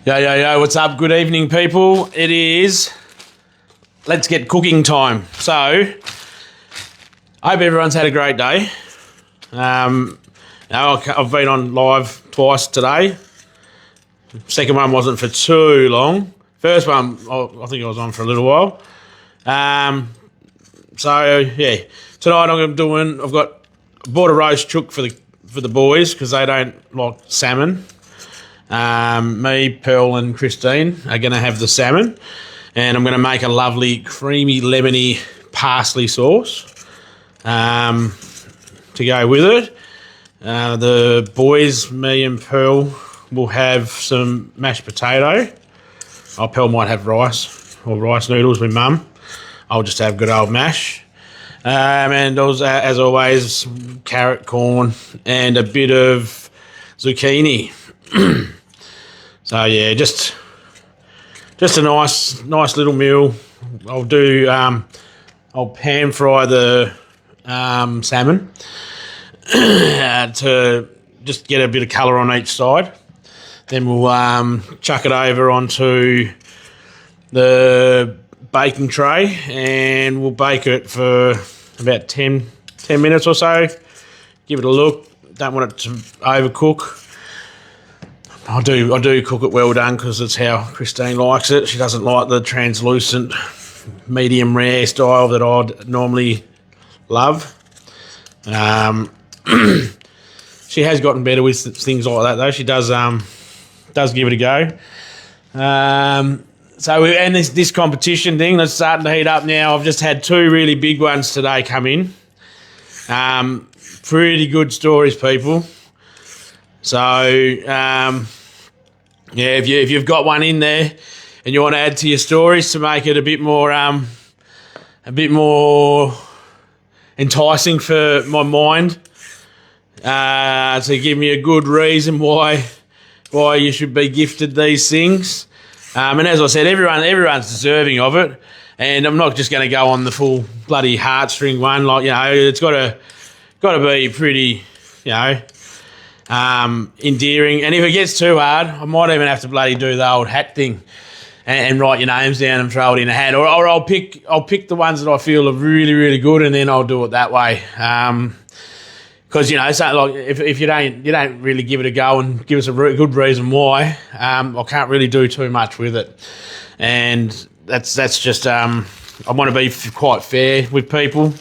Yo, what's up? Good evening, people. It is let's get cooking time. So, I hope everyone's had a great day. I've been on live twice today. Second one wasn't for too long. First one, I think I was on for a little while. Tonight I've bought a roast chook for the boys because they don't like salmon. Me, Pearl and Christine are going to have the salmon, and I'm going to make a lovely creamy lemony parsley sauce to go with it. The boys, me and Pearl, will have some mashed potato. Pearl might have rice or rice noodles with Mum. I'll just have good old mash. And also, as always, carrot, corn, and a bit of zucchini. So yeah, just a nice little meal. I'll pan fry the salmon to just get a bit of colour on each side. Then we'll chuck it over onto the baking tray and we'll bake it for about 10 minutes or so. Give it a look. Don't want it to overcook. I do cook it well done because it's how Christine likes it. She doesn't like the translucent, medium rare style that I'd normally love. She has gotten better with things like that though. She does give it a go. This competition thing that's starting to heat up now. I've just had two really big ones today come in. Pretty good stories, people. So, if you've got one in there and you want to add to your stories to make it a bit more enticing for my mind, to give me a good reason why you should be gifted these things. And as I said, everyone's deserving of it. And I'm not just going to go on the full bloody heartstring one. It's got to be pretty, endearing. And if it gets too hard, I might even have to bloody do the old hat thing and write your names down and throw it in a hat. Or I'll pick the ones that I feel are really, really good, and then I'll do it that way. Because if you don't really give it a go and give us a good reason why, I can't really do too much with it. And that's just I want to be quite fair with people.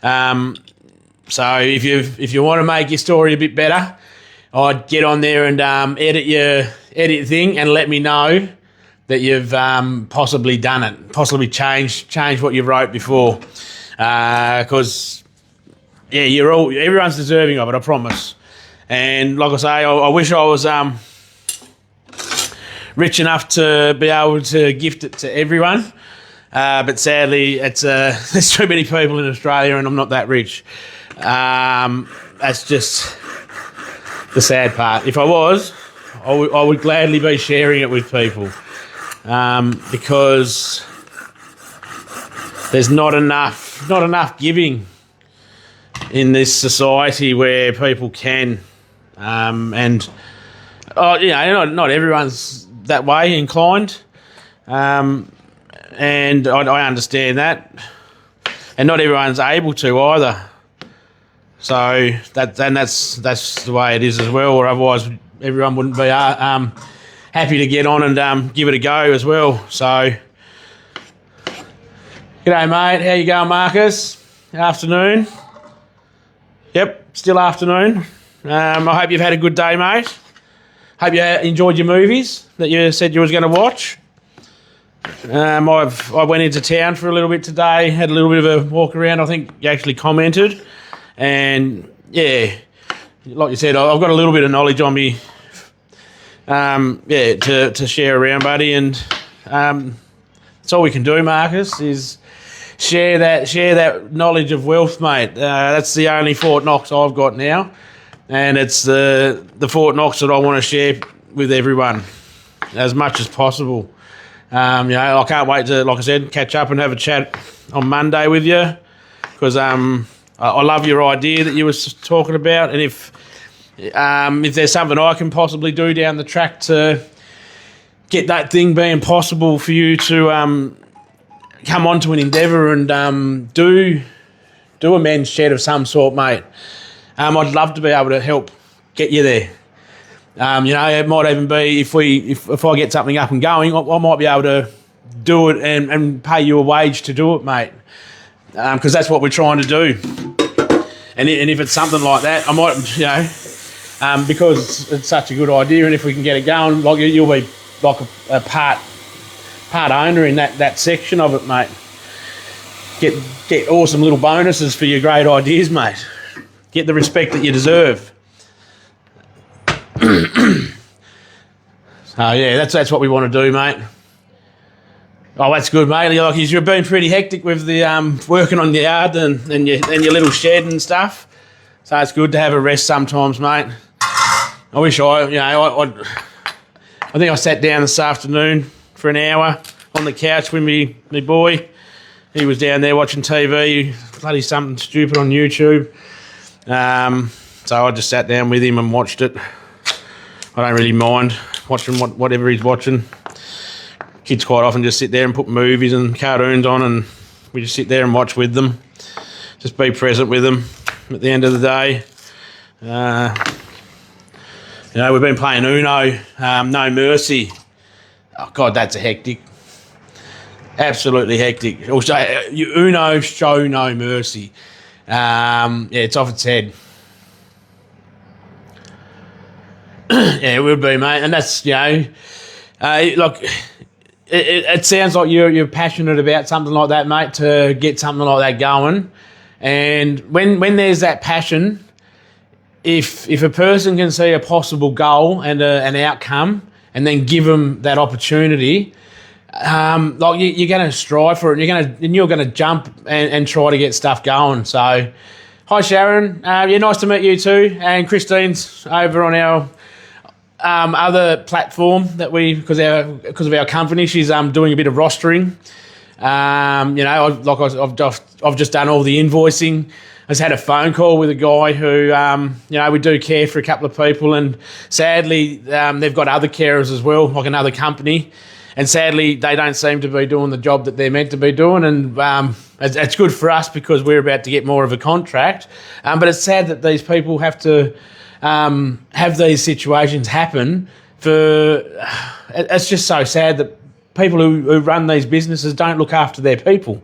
So if you want to make your story a bit better, I'd get on there and edit your thing and let me know that you've possibly done it, possibly changed what you wrote before, because everyone's deserving of it, I promise. And like I say, I wish I was rich enough to be able to gift it to everyone, but sadly, there's too many people in Australia, and I'm not that rich. That's just the sad part. If I was, I would gladly be sharing it with people, because there's not enough giving in this society where people can, not everyone's that way inclined, and I understand that, and not everyone's able to either. So that's the way it is as well, or otherwise everyone wouldn't be happy to get on and give it a go as well. So, g'day mate, how you going, Marcus? Afternoon. Yep, still afternoon. I hope you've had a good day, mate. Hope you enjoyed your movies that you said you was going to watch. I went into town for a little bit today, had a little bit of a walk around. I think you actually commented. And yeah, like you said, I've got a little bit of knowledge on me, to share around, buddy. And that's all we can do, Marcus, is share that knowledge of wealth, mate. That's the only Fort Knox I've got now, and it's the Fort Knox that I want to share with everyone as much as possible. I can't wait to, like I said, catch up and have a chat on Monday with you, because I love your idea that you were talking about, and if there's something I can possibly do down the track to get that thing being possible for you to come onto an endeavour and do a men's shed of some sort, mate. I'd love to be able to help get you there. It might even be if I get something up and going, I might be able to do it and pay you a wage to do it, mate. Because that's what we're trying to do. And if it's something like that, I might, because it's such a good idea, and if we can get it going, like you'll be like a part owner in that section of it, mate. Get awesome little bonuses for your great ideas, mate. Get the respect that you deserve. So yeah, that's what we want to do, mate. Oh, that's good, mate. Like you've been pretty hectic with the working on the yard and your little shed and stuff. So it's good to have a rest sometimes, mate. I wish I think I sat down this afternoon for an hour on the couch with me boy. He was down there watching TV, bloody something stupid on YouTube. So I just sat down with him and watched it. I don't really mind watching whatever he's watching. Kids quite often just sit there and put movies and cartoons on, and we just sit there and watch with them. Just be present with them at the end of the day. We've been playing Uno, No Mercy. Oh, God, that's a hectic. Absolutely hectic. Also, Uno, Show No Mercy. It's off its head. Yeah, it would be, mate. And that's, look, it sounds like you're passionate about something like that, mate, to get something like that going. And when there's that passion, if a person can see a possible goal and an outcome and then give them that opportunity, you're going to strive for it, and you're going to jump and try to get stuff going. So, hi Sharon, nice to meet you too. And Christine's over on our other platform that because of our company, she's doing a bit of rostering. I've just done all the invoicing. I just had a phone call with a guy who, we do care for a couple of people, and sadly, they've got other carers as well, like another company. And sadly, they don't seem to be doing the job that they're meant to be doing. And it's good for us because we're about to get more of a contract. But it's sad that these people have to have these situations happen. It's just so sad that people who run these businesses don't look after their people.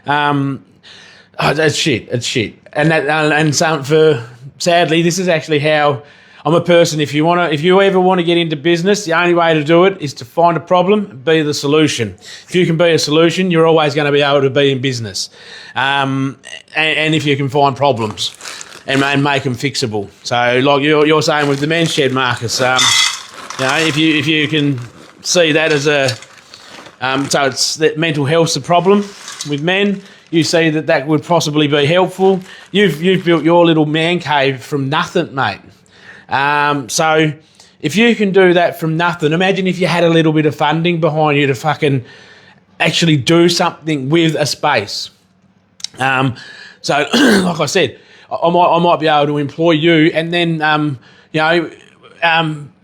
It's shit. It's shit. Sadly, this is actually how I'm a person. If you ever want to get into business, the only way to do it is to find a problem, be the solution. If you can be a solution, you're always going to be able to be in business. And if you can find problems and make them fixable. So, like you're saying with the men's shed, Marcus, if you can see that as so it's that mental health's a problem with men. You see that would possibly be helpful. You've built your little man cave from nothing, mate. So if you can do that from nothing, imagine if you had a little bit of funding behind you to fucking actually do something with a space. So like I said, I might be able to employ you, and then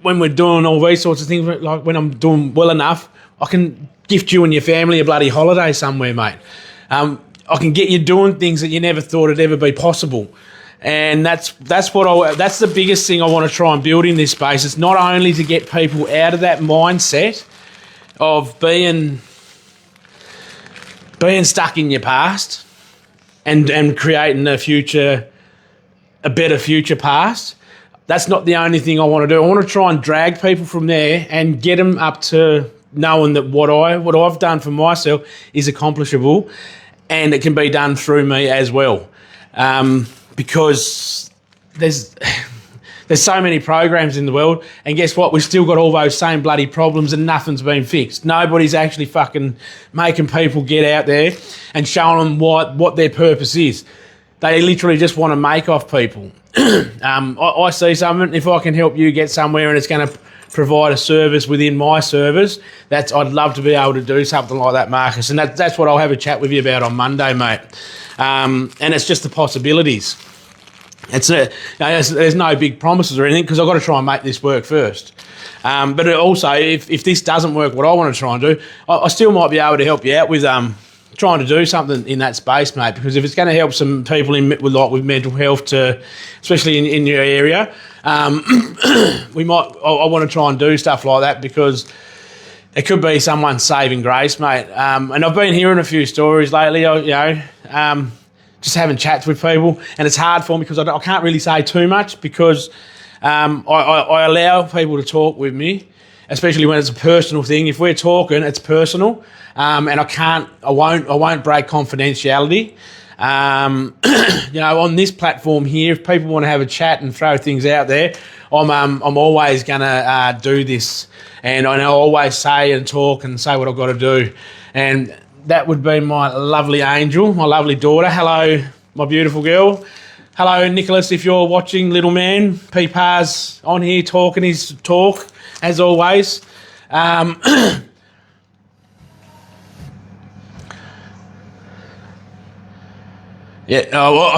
when we're doing all these sorts of things, like when I'm doing well enough, I can gift you and your family a bloody holiday somewhere, mate. I can get you doing things that you never thought would ever be possible. And that's the biggest thing I want to try and build in this space. It's not only to get people out of that mindset of being stuck in your past and creating a better future past. That's not the only thing I want to do. I want to try and drag people from there and get them up to knowing that what I've done for myself is accomplishable, and it can be done through me as well. Because there's so many programs in the world, and guess what? We've still got all those same bloody problems and nothing's been fixed. Nobody's actually fucking making people get out there and showing them what their purpose is. They literally just want to make off people. I see something, if I can help you get somewhere and it's going to provide a service within my service, I'd love to be able to do something like that, Marcus. And that's what I'll have a chat with you about on Monday, mate. And it's just the possibilities. There's no big promises or anything, because I've got to try and make this work first. But also, if this doesn't work, what I want to try and do, I still might be able to help you out with trying to do something in that space, mate. Because if it's going to help some people with mental health, especially in your area, we might. I want to try and do stuff like that because it could be someone's saving grace, mate. And I've been hearing a few stories lately. Just having chats with people, and it's hard for me because I can't really say too much because I allow people to talk with me, especially when it's a personal thing. If we're talking, it's personal, and I won't break confidentiality. On this platform here, if people want to have a chat and throw things out there, I'm always gonna do this, and I always say and talk and say what I've got to do, and that would be my lovely Angel, my lovely daughter. Hello, my beautiful girl. Hello, Nicholas, if you're watching, little man. Peepa's on here talking his talk, as always. Yeah,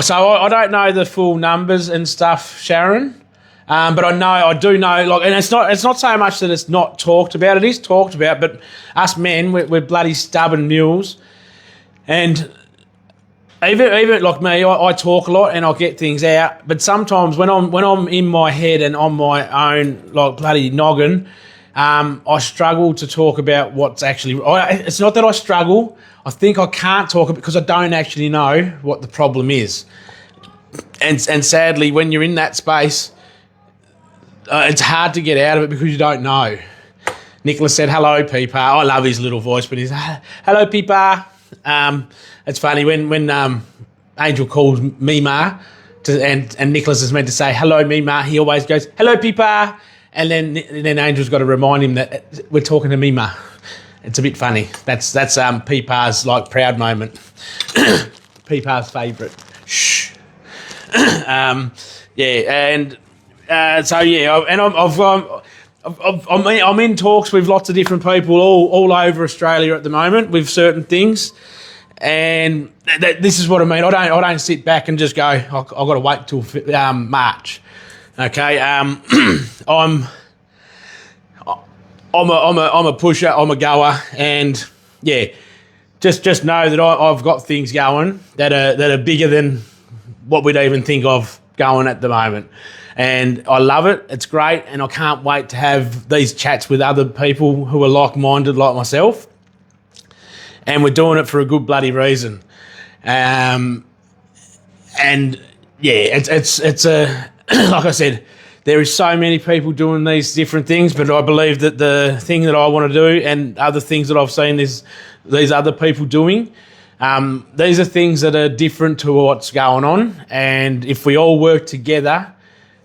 so I don't know the full numbers and stuff, Sharon. But I do know, and it's not so much that it's not talked about. It is talked about, but us men, we're bloody stubborn mules, and even like me, I talk a lot and I get things out. But sometimes when I'm in my head and on my own, like bloody noggin, I struggle to talk about what's actually. It's not that I struggle. I think I can't talk it because I don't actually know what the problem is, and sadly, when you're in that space. It's hard to get out of it because you don't know. Nicholas said, hello, Peepa. I love his little voice, but he's, hello, Peepa. It's funny when Angel calls me Ma, and Nicholas is meant to say, hello, me Ma, he always goes, hello, Peepa. And then Angel's got to remind him that we're talking to me Ma. It's a bit funny. That's Peepa's, like, proud moment. Peepa's favourite. Shh. I'm in talks with lots of different people all over Australia at the moment with certain things, and this is what I mean. I don't sit back and just go, I've got to wait till March. Okay, I'm a pusher, I'm a goer, and yeah, just know that I've got things going that are bigger than what we'd even think of going at the moment. And I love it. It's great. And I can't wait to have these chats with other people who are like-minded like myself. And we're doing it for a good bloody reason. And yeah, it's a, like I said, there is so many people doing these different things, but I believe that the thing that I want to do and other things that I've seen is these other people doing, these are things that are different to what's going on. And if we all work together,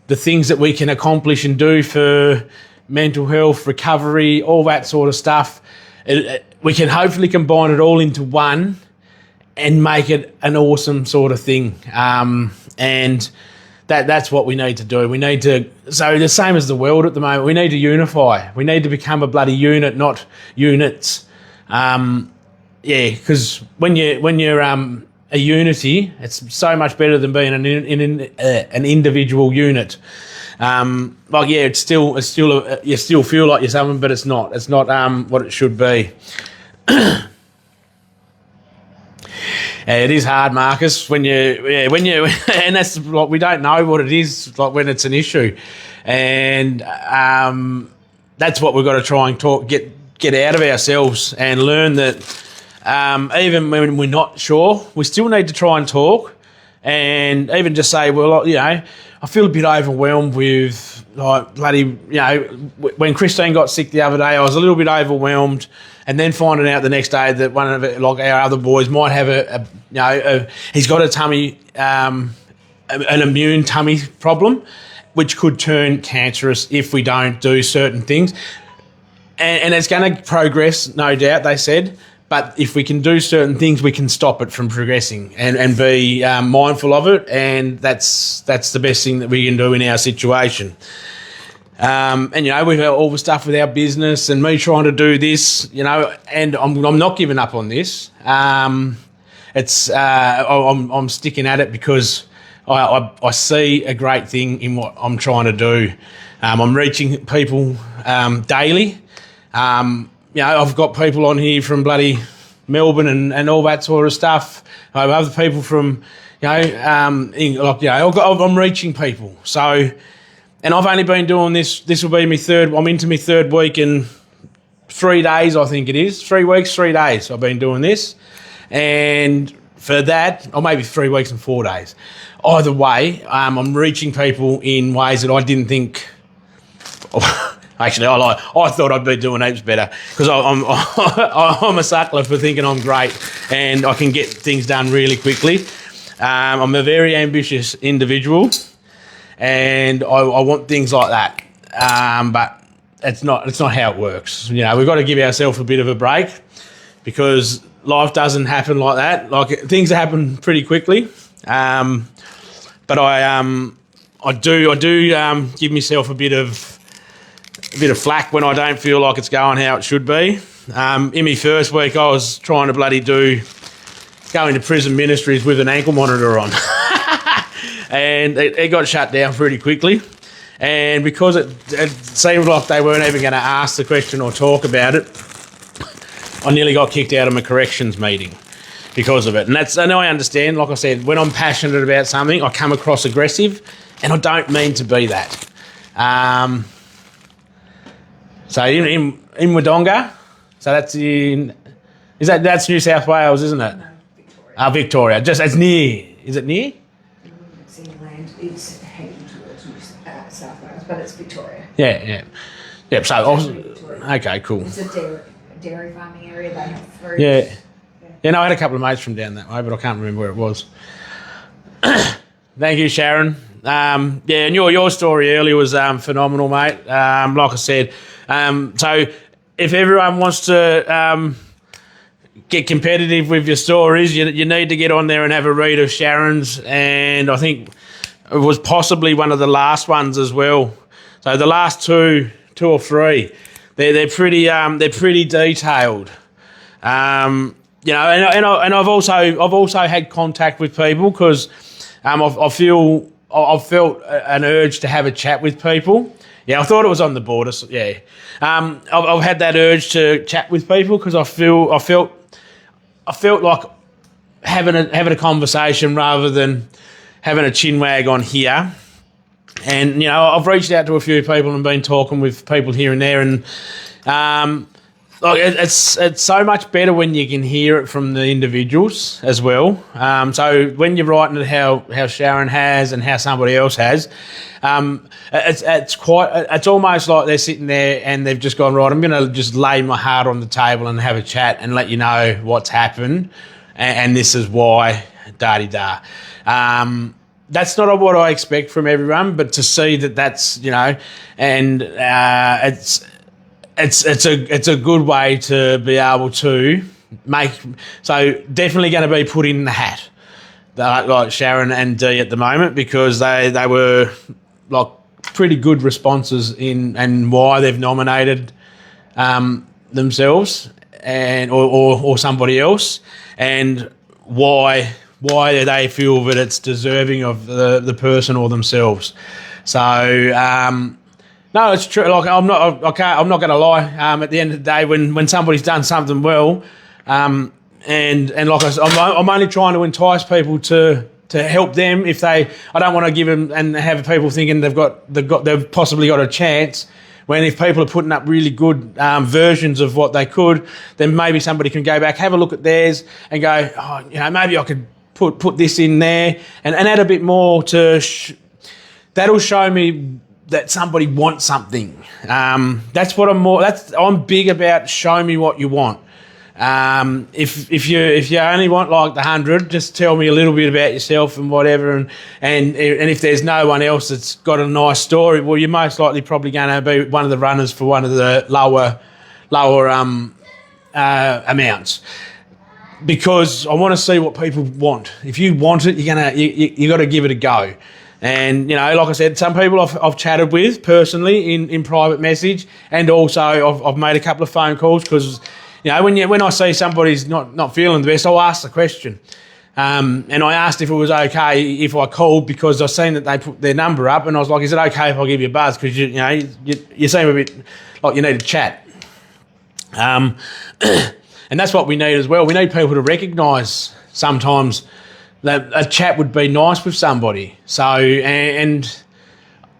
the things that we can accomplish and do for mental health, recovery, all that sort of stuff, we can hopefully combine it all into one and make it an awesome sort of thing. And that's what we need to do. We need to, so the same as the world at the moment, we need to unify. We need to become a bloody unit, not units. Because when you're a unity, it's so much better than being an individual unit. It's still you still feel like you're something, but it's not. It's not what it should be. It is hard, Marcus, when you and that's like we don't know what it is like when it's an issue, and that's what we've got to try and get out of ourselves and learn that. Even when we're not sure, we still need to try and talk and even just say, well, I feel a bit overwhelmed with, like, bloody, when Christine got sick the other day, I was a little bit overwhelmed, and then finding out the next day that one of our other boys might have he's got a tummy, an immune tummy problem, which could turn cancerous if we don't do certain things. And it's going to progress, no doubt, they said. But if we can do certain things, we can stop it from progressing and be mindful of it, and that's the best thing that we can do in our situation. And we've had all the stuff with our business and me trying to do this, and I'm not giving up on this. I'm sticking at it because I see a great thing in what I'm trying to do. I'm reaching people daily. I've got people on here from bloody Melbourne and all that sort of stuff. I have other people from, I'm reaching people. So, and I've only been doing this. This will be I'm into my third week in 3 days, I think it is. 3 weeks, 3 days I've been doing this. And for that, or maybe 3 weeks and 4 days. Either way, I'm reaching people in ways that I didn't think. Actually, I thought I'd be doing heaps better because I'm a suckler for thinking I'm great and I can get things done really quickly. I'm a very ambitious individual, and I want things like that. But it's not how it works. We've got to give ourselves a bit of a break because life doesn't happen like that. Like things happen pretty quickly. But I do give myself a bit of flack when I don't feel like it's going how it should be. In my first week, I was trying to go into prison ministries with an ankle monitor on. And it got shut down pretty quickly. And because it seemed like they weren't even going to ask the question or talk about it, I nearly got kicked out of my corrections meeting because of it. And I understand, like I said, when I'm passionate about something, I come across aggressive, and I don't mean to be that. So in Wodonga, so that's that's New South Wales, isn't it? No, Victoria. Victoria. Just it's near. Is it near? It's inland. It's heading towards South Wales, but it's Victoria. Yeah. So okay, cool. It's a dairy farming area. They have fruit. Yeah. No, I had a couple of mates from down that way, but I can't remember where it was. Thank you, Sharon. And your story earlier was phenomenal, mate. Like I said, so if everyone wants to get competitive with your stories, you need to get on there and have a read of Sharon's, and I think it was possibly one of the last ones as well. So the last two or three, they're pretty detailed. And I've also had contact with people because I've felt an urge to have a chat with people. Yeah, I thought it was on the border. So yeah, I've had that urge to chat with people because I felt like having a conversation rather than having a chin wag on here. And I've reached out to a few people and been talking with people here and there, and it's so much better when you can hear it from the individuals as well. So when you're writing it how Sharon has and how somebody else has, it's almost like they're sitting there and they've just gone, right, I'm going to just lay my heart on the table and have a chat and let you know what's happened, and this is why, da-di-da. That's not what I expect from everyone, but to see that's and it's a good way to be able to make. So definitely going to be put in the hat, like Sharon and Dee at the moment, because they were like pretty good responses and why they've nominated themselves and or somebody else, and why they feel that it's deserving of the person or themselves. So. No, it's true. Like I'm not going to lie. At the end of the day, when somebody's done something well, and like I said, I'm only trying to entice people to help them. I don't want to give them and have people thinking they've possibly got a chance. When if people are putting up really good versions of what they could, then maybe somebody can go back, have a look at theirs, and go, maybe I could put this in there and add a bit more to. That'll show me that somebody wants something. That's what I'm big about. Show me what you want. If you only want like the 100, just tell me a little bit about yourself and whatever. And if there's no one else that's got a nice story, well, you're most likely probably going to be one of the runners for one of the lower amounts. Because I want to see what people want. If you want it, you got to give it a go. And, like I said, some people I've chatted with personally in private message, and also I've made a couple of phone calls because, when I see somebody's not feeling the best, I'll ask the question. And I asked if it was okay if I called because I seen that they put their number up, and I was like, "Is it okay if I give you a buzz? Because you seem a bit like you need to chat." And that's what we need as well. We need people to recognise sometimes that a chat would be nice with somebody. So and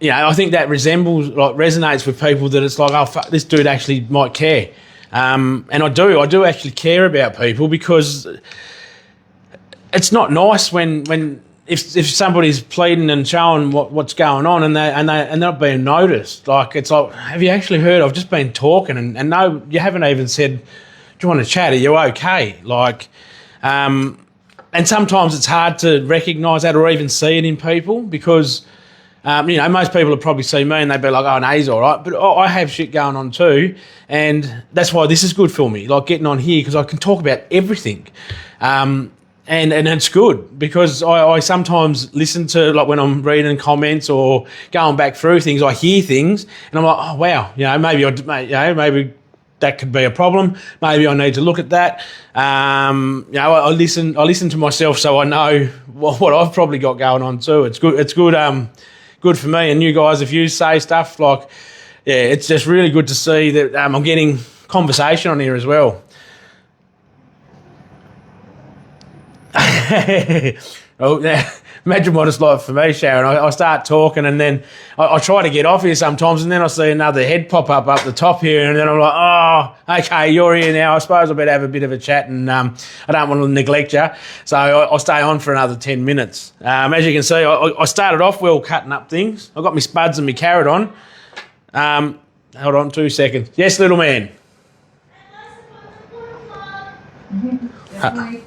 I think that resonates with people that it's like, oh, fuck, this dude actually might care. And I do actually care about people, because it's not nice when if somebody's pleading and showing what's going on and they're not being noticed. Like, it's like, have you actually heard? I've just been talking and no, you haven't even said, do you want to chat? Are you okay? Like, and sometimes it's hard to recognise that or even see it in people, because most people would probably see me and they'd be like, oh, no, he's all right. But I have shit going on too. And that's why this is good for me, like getting on here, because I can talk about everything. And it's good, because I sometimes listen to, like when I'm reading comments or going back through things, I hear things and I'm like, oh, wow, maybe that could be a problem. Maybe I need to look at that. I listen to myself, so I know what I've probably got going on too. It's good. It's good. Good for me and you guys if you say stuff like, it's just really good to see that I'm getting conversation on here as well. Oh, yeah. Imagine what it's like for me, Sharon. I start talking and then I try to get off here sometimes, and then I see another head pop up the top here, and then I'm like, oh, okay, you're here now. I suppose I better have a bit of a chat, and I don't want to neglect you. So I'll stay on for another 10 minutes. As you can see, I started off well cutting up things. I got my spuds and my carrot on. Hold on 2 seconds. Yes, little man. Definitely.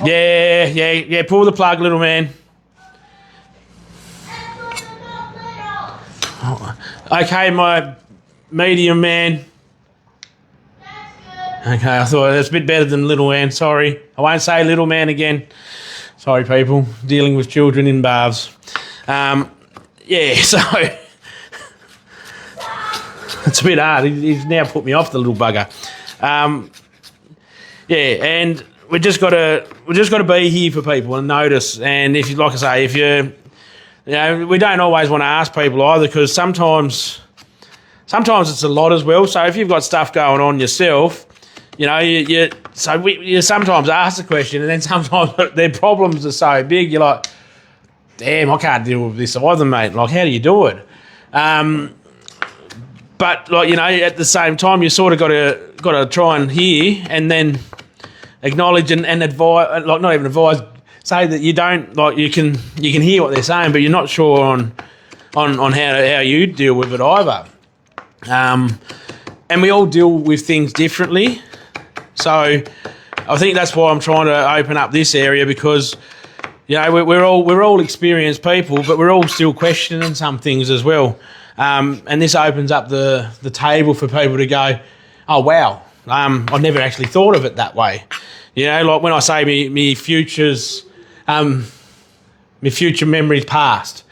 Yeah, pull the plug, little man. Okay, my medium man. Okay, I thought that's a bit better than little man, sorry. I won't say little man again. Sorry, people, dealing with children in baths. So it's a bit hard. He's now put me off, the little bugger. And we just got to be here for people and notice. And if you, like I say, we don't always want to ask people either, because sometimes it's a lot as well. So if you've got stuff going on yourself, you sometimes ask the question, and then sometimes their problems are so big, you're like, damn, I can't deal with this either, mate. Like, how do you do it? But at the same time, you sort of got to try and hear, and then acknowledge and advise, like not even advise, say that you don't, like you can hear what they're saying, but you're not sure on how you deal with it either. And we all deal with things differently. So I think that's why I'm trying to open up this area, because we're all experienced people, but we're all still questioning some things as well. And this opens up the table for people to go, oh wow, I've never actually thought of it that way. Like when I say me future memories past.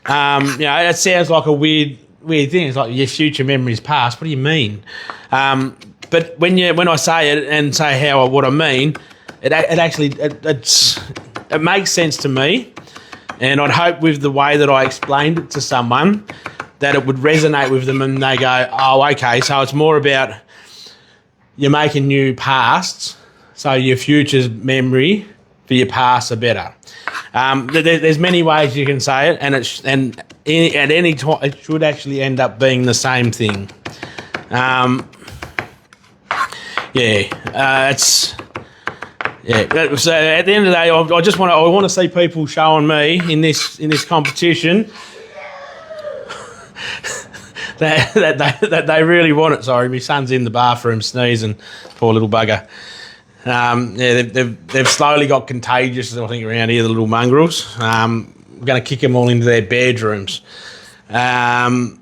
It sounds like a weird thing. It's like your future memories past. What do you mean? But when I say it and say what I mean, it makes sense to me, and I'd hope with the way that I explained it to someone that it would resonate with them, and they go, oh, okay, so it's more about you're making new pasts, so your future's memory for your past are better. There's many ways you can say it, and at any time it should actually end up being the same thing. So at the end of the day, I want to see people showing me in this competition that they really want it. Sorry, my son's in the bathroom sneezing, poor little bugger. They've slowly got contagious, I think, around here, the little mongrels. I'm going to kick them all into their bedrooms. And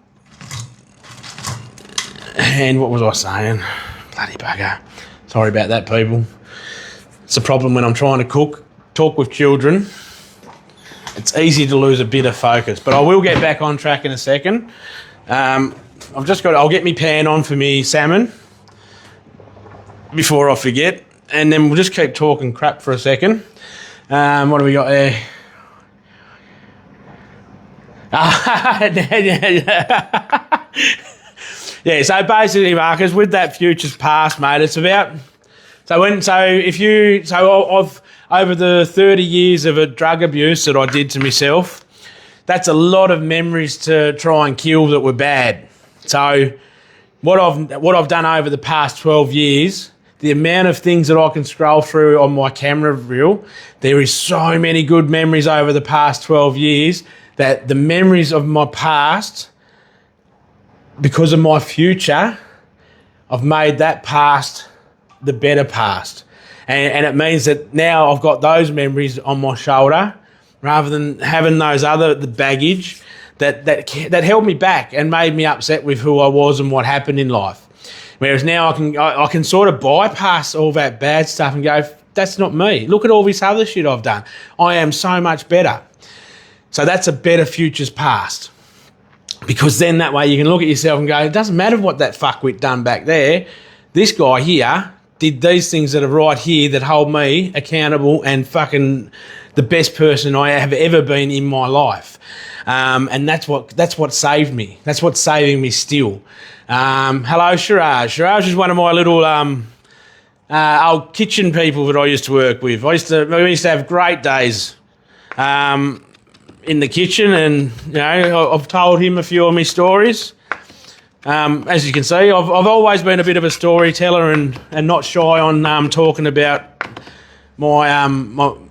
what was I saying? Bloody bugger. Sorry about that, people. It's a problem when I'm trying to talk with children. It's easy to lose a bit of focus, but I will get back on track in a second. I'll get my pan on for me salmon before I forget, and then we'll just keep talking crap for a second. What do we got there? Yeah, so basically, Marcus, with that futures past, mate, it's about I've over the 30 years of a drug abuse that I did to myself, that's a lot of memories to try and kill that were bad. So what I've done over the past 12 years, the amount of things that I can scroll through on my camera reel, there is so many good memories over the past 12 years that the memories of my past, because of my future, I've made that past the better past. And it means that now I've got those memories on my shoulder rather than having the baggage that held me back and made me upset with who I was and what happened in life. Whereas now I can sort of bypass all that bad stuff and go, that's not me. Look at all this other shit I've done. I am so much better. So that's a better futures past. Because then that way you can look at yourself and go, it doesn't matter what that fuckwit done back there. This guy here did these things that are right here that hold me accountable and fucking the best person I have ever been in my life. And that's what saved me. That's what's saving me still. Hello, Shiraj. Shiraj is one of my little old kitchen people that I used to work with. We used to have great days in the kitchen, and I've told him a few of my stories. As you can see, I've always been a bit of a storyteller and not shy on talking about my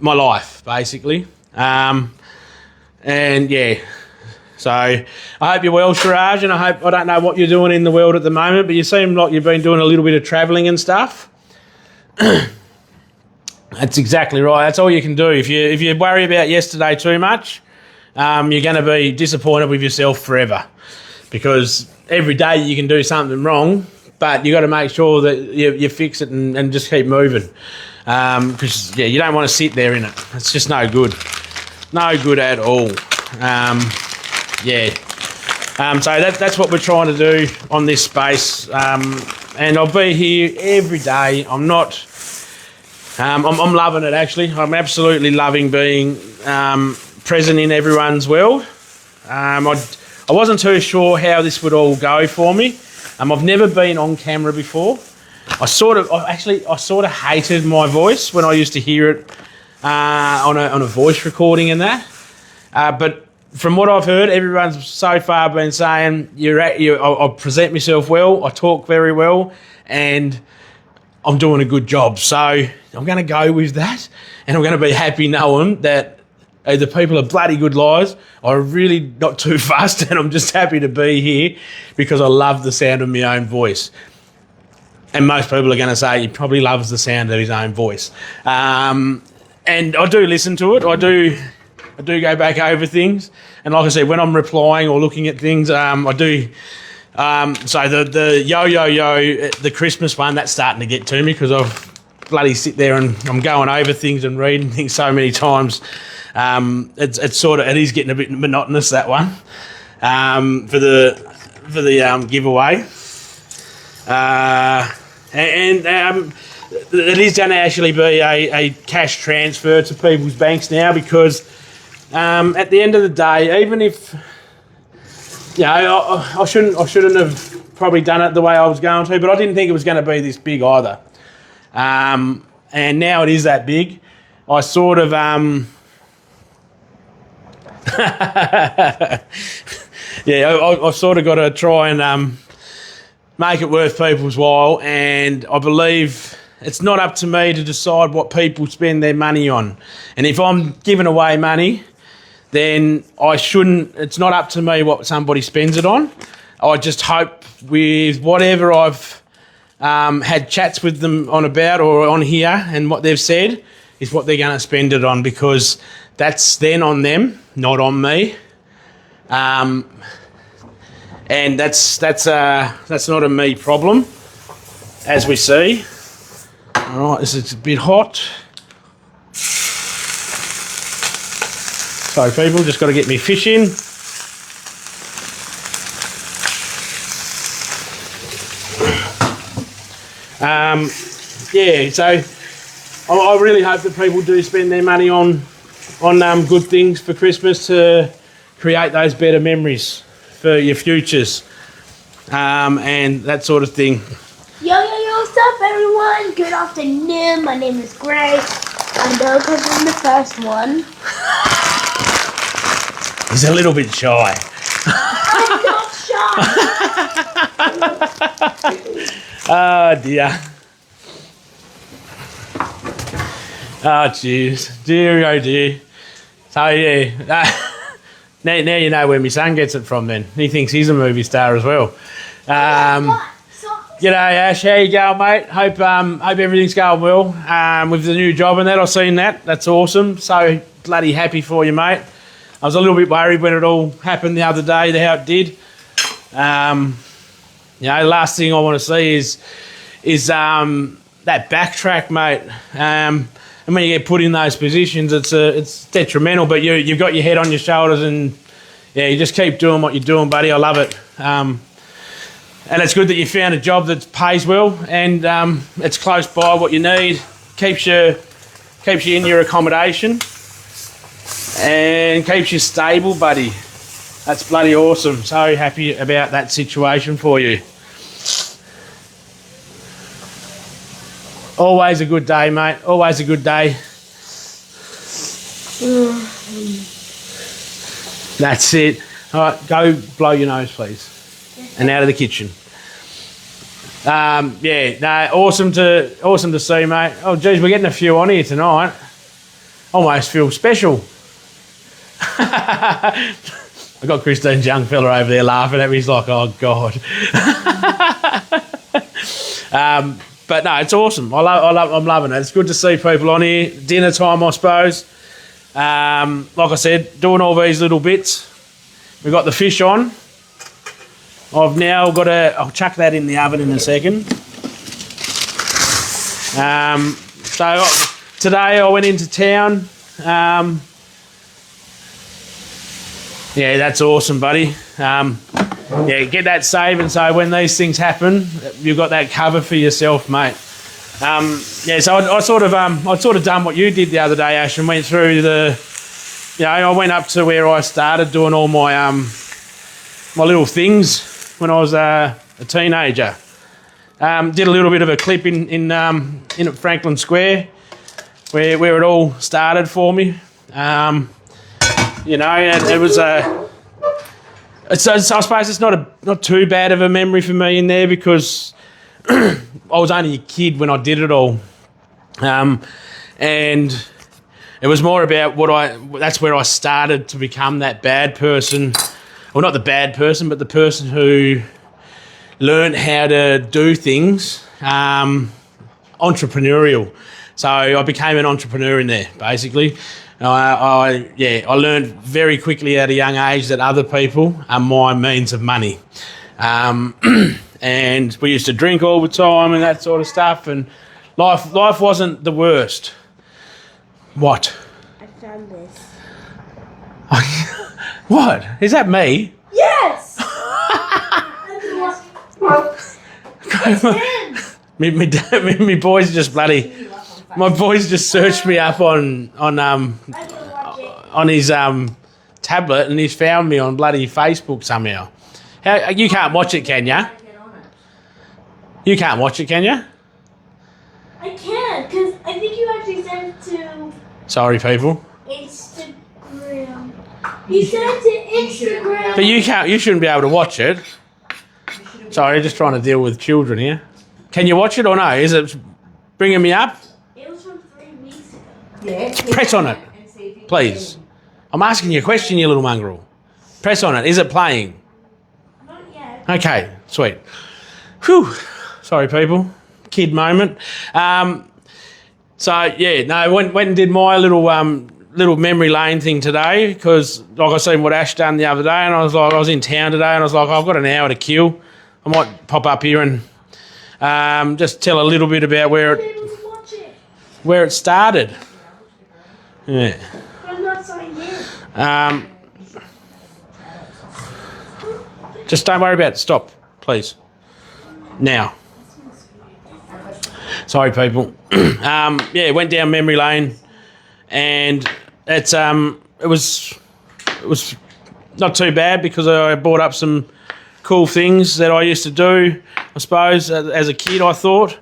life, basically. And yeah, so I hope you're well, Shiraj, and I don't know what you're doing in the world at the moment, but you seem like you've been doing a little bit of travelling and stuff. That's exactly right. That's all you can do. If you worry about yesterday too much, you're going to be disappointed with yourself forever, because every day you can do something wrong, but you got to make sure that you fix it and just keep moving, because you don't want to sit there in it. It's just no good at all. So that's what we're trying to do on this space, and I'll be here every day. I'm loving it, actually. I'm absolutely loving being present in everyone's world. I wasn't too sure how this would all go for me. I've never been on camera before. I sort of hated my voice when I used to hear it on a voice recording and that. But from what I've heard, everyone's so far been saying I present myself well, I talk very well, and I'm doing a good job. So I'm going to go with that, and I'm going to be happy knowing that either people are bloody good liars or really not too fussed, and I'm just happy to be here because I love the sound of my own voice. And most people are going to say he probably loves the sound of his own voice. And I do listen to it. I do go back over things. And like I said, when I'm replying or looking at things, I do. So the yo, the Christmas one, that's starting to get to me because I've bloody sit there and I'm going over things and reading things so many times. It is getting a bit monotonous, that one, for the giveaway. It is going to actually be a cash transfer to people's banks now, because at the end of the day, even if I shouldn't have probably done it the way I was going to, but I didn't think it was going to be this big either. And now it is that big. I sort of I've sort of got to try and make it worth people's while, and I believe it's not up to me to decide what people spend their money on. And if I'm giving away money, then it's not up to me what somebody spends it on. I just hope with whatever I've had chats with them on about or on here and what they've said is what they're going to spend it on, because that's then on them, not on me. And that's not a me problem, as we see. All right, this is a bit hot. So people, just got to get me fish in. So I really hope that people do spend their money on good things for Christmas to create those better memories for your futures, and that sort of thing. Yo, what's up, everyone? Good afternoon. My name is Gray. I'm covering the first one. He's a little bit shy. I'm not shy. Oh dear. Oh jeez. Dear, oh dear. So yeah, now you know where my son gets it from then. He thinks he's a movie star as well. G'day Ash, how you going, mate? Hope everything's going well with the new job and that. I've seen that. That's awesome. So bloody happy for you, mate. I was a little bit worried when it all happened the other day, how it did. Last thing I want to see is that backtrack, mate. And when you get put in those positions, it's detrimental. But you've got your head on your shoulders, and yeah, you just keep doing what you're doing, buddy. I love it. And it's good that you found a job that pays well and it's close by what you need, keeps you in your accommodation and keeps you stable, buddy. That's bloody awesome. So happy about that situation for you. Always a good day, mate. Always a good day. That's it. All right, go blow your nose, please. And out of the kitchen. Awesome to see, mate. Oh, geez, we're getting a few on here tonight. Almost feel special. I got Christine's young fella over there laughing at me. He's like, oh God. But no, it's awesome. I'm loving it. It's good to see people on here. Dinner time, I suppose. Like I said, doing all these little bits. We've got the fish on. I've now got I'll chuck that in the oven in a second. So today I went into town. Yeah, that's awesome, buddy. Get that saving so when these things happen, you've got that cover for yourself, mate. So I sort of done what you did the other day, Ash, and went through I went up to where I started doing all my my little things when I was a teenager. Did a little bit of a clip in at Franklin Square, where it all started for me. And it was I suppose it's not too bad of a memory for me in there because I was only a kid when I did it all, and it was more about that's where I started to become that bad person. Well, not the bad person, but the person who learned how to do things entrepreneurial. So I became an entrepreneur in there, basically. I learned very quickly at a young age that other people are my means of money. And we used to drink all the time and that sort of stuff, and life wasn't the worst. What? I found this. What? Is that me? Yes! My boys just my boys just searched me up on his tablet, and he's found me on bloody Facebook somehow. You can't watch it, can ya? You can't watch it, can ya? I can't, because I think you actually sent it to Sorry, people. Instagram. You sent it to Instagram. But you shouldn't be able to watch it. Sorry, just trying to deal with children here. Can you watch it or no? Is it bringing me up? It was from 3 weeks ago. Yeah. Press on it, please. I'm asking you a question, you little mongrel. Press on it. Is it playing? Not yet. Okay, sweet. Whew. Sorry, people. Kid moment. Went and did my little memory lane thing today because, like I seen what Ash done the other day, and I was in town today, and I was like, I've got an hour to kill. I might pop up here and just tell a little bit about where it started. Yeah. I'm not signed in. Just don't worry about it. Stop, please. Now. Sorry, people. Went down memory lane, and it was not too bad because I brought up some cool things that I used to do, I suppose, as a kid, I thought.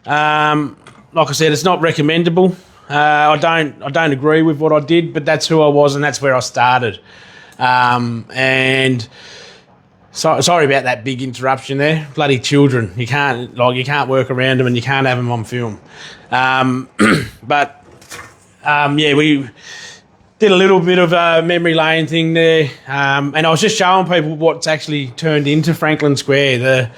Like I said, it's not recommendable. I don't agree with what I did, but that's who I was and that's where I started. And sorry about that big interruption there. Bloody children, you can't work around them and you can't have them on film. We did a little bit of a memory lane thing there, and I was just showing people what's actually turned into Franklin Square.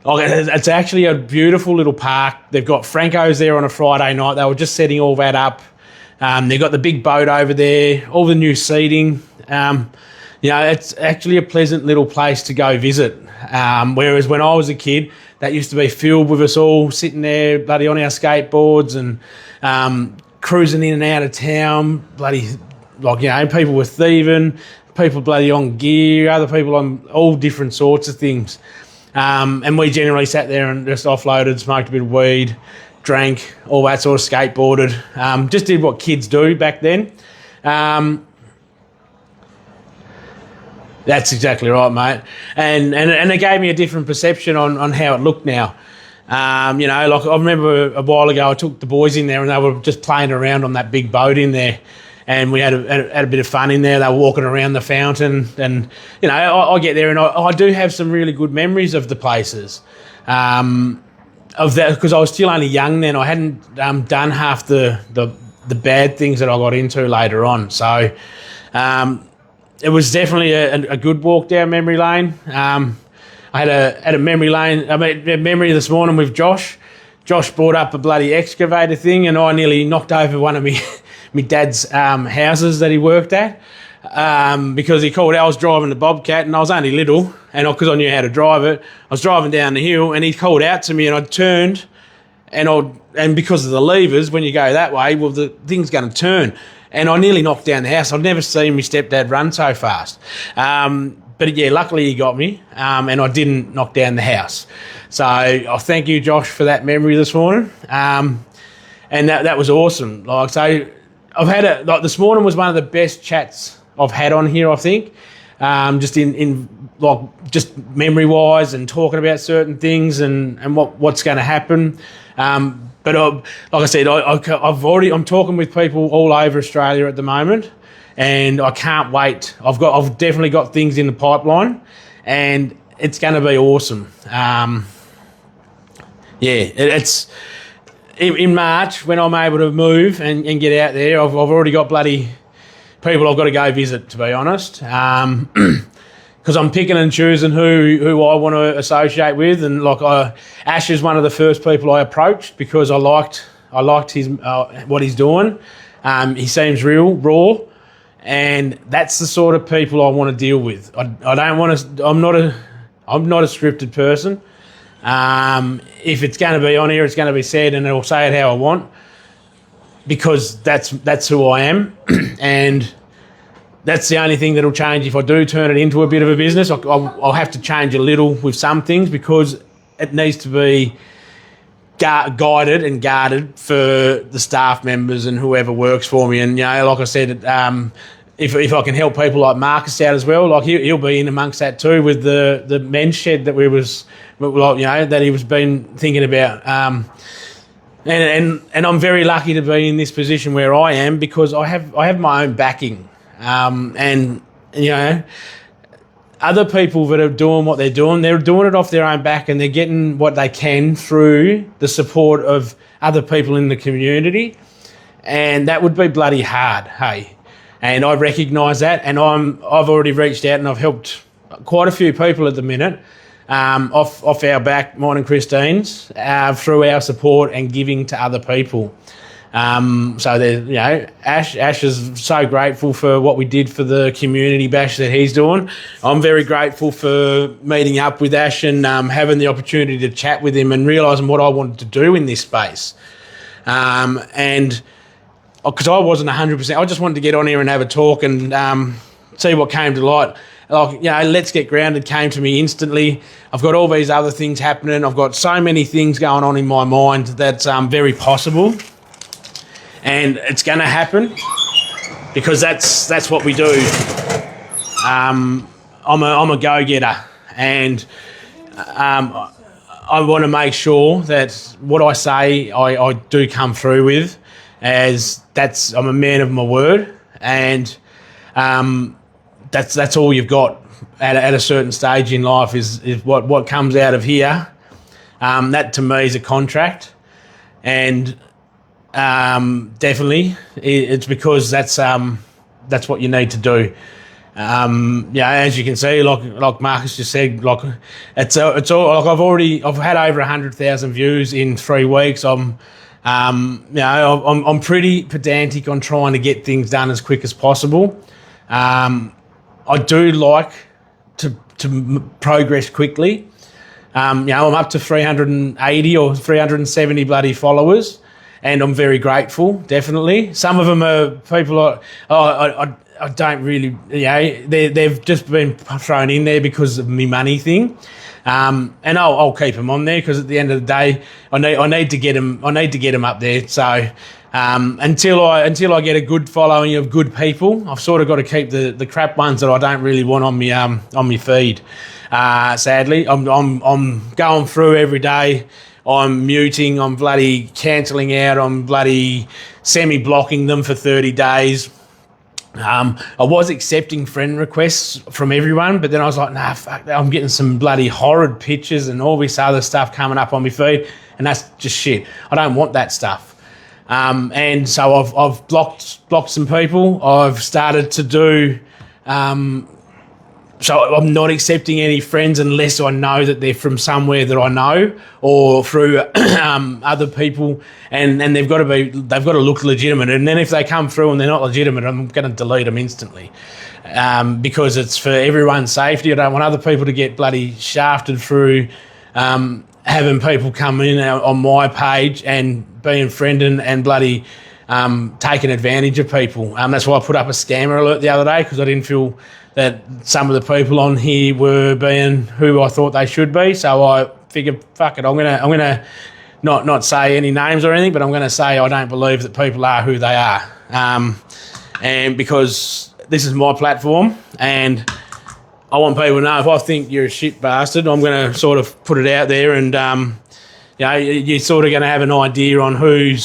It's actually a beautiful little park. They've got Franco's there on a Friday night. They were just setting all that up. They've got the big boat over there, all the new seating. It's actually a pleasant little place to go visit. Whereas when I was a kid, that used to be filled with us all sitting there bloody on our skateboards and cruising in and out of town, people were thieving, people bloody on gear, other people on all different sorts of things. And we generally sat there and just offloaded, smoked a bit of weed, drank, all that sort of skateboarded. Just did what kids do back then. That's exactly right, mate. And it gave me a different perception on how it looked now. I remember a while ago I took the boys in there and they were just playing around on that big boat in there, and we had a bit of fun in there. They were walking around the fountain, and I get there and I do have some really good memories of the places, of that, because I was still only young then. I hadn't done half the bad things that I got into later on. So it was definitely a good walk down memory lane. I had a memory memory this morning with Josh. Josh brought up a bloody excavator thing, and I nearly knocked over one of my dad's houses that he worked at, because he called out. I was driving the Bobcat, and I was only little, and because I knew how to drive it, I was driving down the hill, and he called out to me, and I turned, and because of the levers, when you go that way, well, the thing's going to turn, and I nearly knocked down the house. I've never seen my stepdad run so fast. But yeah, luckily he got me, and I didn't knock down the house. So I thank you, Josh, for that memory this morning. And that was awesome. I've had this morning was one of the best chats I've had on here, I think. Just just memory wise and talking about certain things and what's going to happen. But like I said, I'm talking with people all over Australia at the moment, and I can't wait. I've definitely got things in the pipeline, and it's going to be awesome. It's in March when I'm able to move and get out there. I've already got bloody people I've got to go visit, to be honest, because I'm picking and choosing who I want to associate with, and Ash is one of the first people I approached because I liked his what he's doing. He seems real raw. And that's the sort of people I want to deal with. I don't want to. I'm not a scripted person. If it's going to be on here, it's going to be said, and I'll say it how I want, because that's who I am, and that's the only thing that'll change if I do turn it into a bit of a business. I'll have to change a little with some things because it needs to be guided and guarded for the staff members and whoever works for me. And like I said, if I can help people like Marcus out as well, he'll be in amongst that too with the men's shed that that he was been thinking about. And I'm very lucky to be in this position where I am because I have my own backing, and other people that are doing what they're doing it off their own back, and they're getting what they can through the support of other people in the community, and that would be bloody hard, hey. And I recognise that, and I've already reached out and I've helped quite a few people at the minute, off our back, mine and Christine's, through our support and giving to other people. Ash is so grateful for what we did for the community bash that he's doing. I'm very grateful for meeting up with Ash and having the opportunity to chat with him and realising what I wanted to do in this space. And because I wasn't 100%, I just wanted to get on here and have a talk and see what came to light. like, you know, Let's Get Grounded came to me instantly. I've got all these other things happening. I've got so many things going on in my mind that's very possible, and it's going to happen because that's what we do. I'm a go-getter, and I want to make sure that what I say I do come through with, as I'm a man of my word, and that's all you've got at a certain stage in life is what comes out of here. That to me is a contract, and definitely it's because that's what you need to do. Yeah, as you can see, like Marcus just said, like it's all like I've had over 100,000 views in 3 weeks. I'm pretty pedantic on trying to get things done as quick as possible. I do like to progress quickly. I'm up to 380 or 370 bloody followers, and I'm very grateful. Definitely, some of them are people I don't really, they've just been thrown in there because of me money thing, and I'll keep them on there because at the end of the day, I need to get them. I need to get them up there. So until I get a good following of good people, I've sort of got to keep the crap ones that I don't really want on my feed. Sadly, I'm going through every day. I'm muting. I'm bloody cancelling out. I'm bloody semi-blocking them for 30 days. I was accepting friend requests from everyone, but then I was like, nah, fuck that. I'm getting some bloody horrid pictures and all this other stuff coming up on my feed, and that's just shit. I don't want that stuff. And so I've blocked some people. I've started to do... So I'm not accepting any friends unless I know that they're from somewhere that I know or through other people, and they've got to look legitimate. And then if they come through and they're not legitimate, I'm going to delete them instantly because it's for everyone's safety. I don't want other people to get bloody shafted through having people come in on my page and being friending and bloody taking advantage of people. That's why I put up a scammer alert the other day, because I didn't feel that some of the people on here were being who I thought they should be. So I figured, fuck it, I'm gonna not say any names or anything, but I'm gonna say I don't believe that people are who they are. And because this is my platform, and I want people to know if I think you're a shit bastard, I'm gonna sort of put it out there, and you're sort of gonna have an idea on who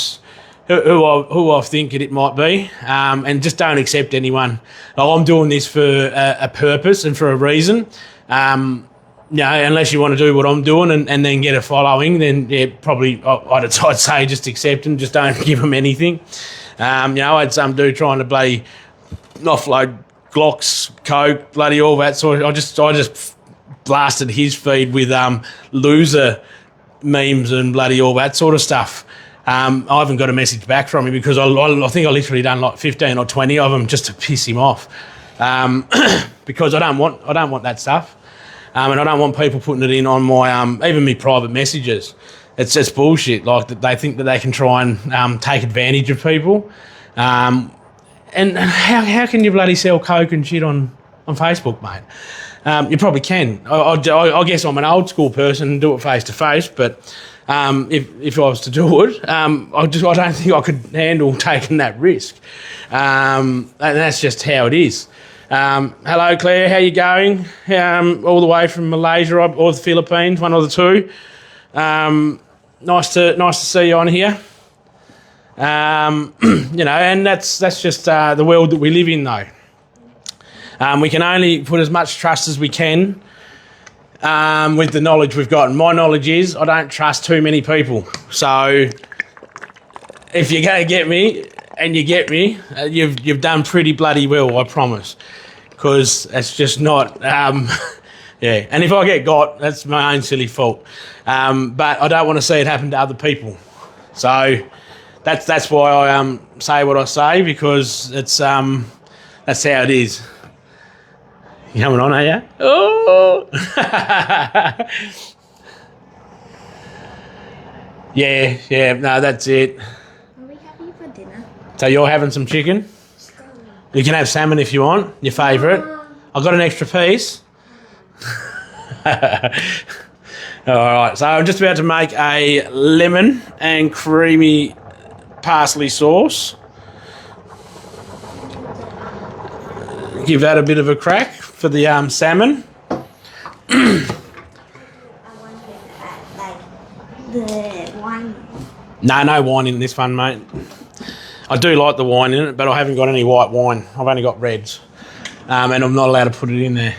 I think it might be, and just don't accept anyone. I'm doing this for a purpose and for a reason. Unless you want to do what I'm doing and then get a following, then probably I'd say just accept them, just don't give them anything. I had some dude trying to bloody offload Glocks, Coke, bloody all that sort of. I just blasted his feed with loser memes and bloody all that sort of stuff. I haven't got a message back from him because I think I literally done like 15 or 20 of them just to piss him off, because I don't want that stuff, and I don't want people putting it in on my even me private messages. It's just bullshit. Like they think that they can try and take advantage of people, and how can you bloody sell coke and shit on Facebook, mate? You probably can. I guess I'm an old school person and do it face to face, but. If I was to do it, I don't think I could handle taking that risk, and that's just how it is. Hello, Claire. How you going? All the way from Malaysia or the Philippines, one of the two. Nice to see you on here. And that's just the world that we live in, though. We can only put as much trust as we can. With the knowledge we've got. And my knowledge is I don't trust too many people. So if you're going to get me and you get me, you've done pretty bloody well, I promise. Because it's just not, And if I get got, that's my own silly fault. But I don't want to see it happen to other people. So that's why I say what I say, because it's that's how it is. You coming on, are you? Oh! yeah, no, that's it. Are we having for dinner? So you're having some chicken? You can have salmon if you want, your favourite. I got an extra piece. All right, so I'm just about to make a lemon and creamy parsley sauce. Give that a bit of a crack for the salmon. I want to add like the wine. No wine in this one, mate. I do like the wine in it, but I haven't got any white wine. I've only got reds. And I'm not allowed to put it in there.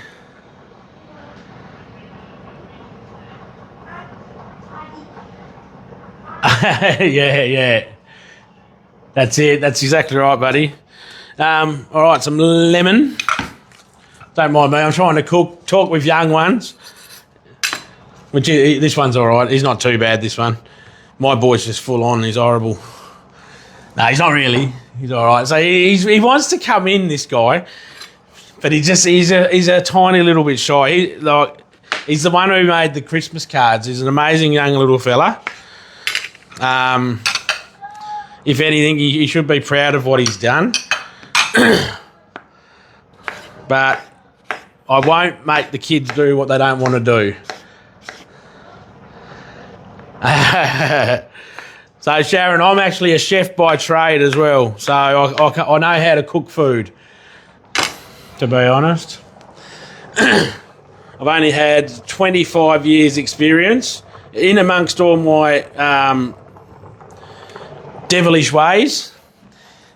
Yeah. That's it. That's exactly right, buddy. All right, some lemon. Don't mind me. I'm trying to talk with young ones. This one's all right. He's not too bad, this one. My boy's just full on. He's horrible. No, he's not really. He's all right. So he wants to come in, this guy, but he's a tiny little bit shy. He's the one who made the Christmas cards. He's an amazing young little fella. If anything, he should be proud of what he's done. But I won't make the kids do what they don't want to do. So, Sharon, I'm actually a chef by trade as well. So I know how to cook food, to be honest. I've only had 25 years experience in amongst all my devilish ways.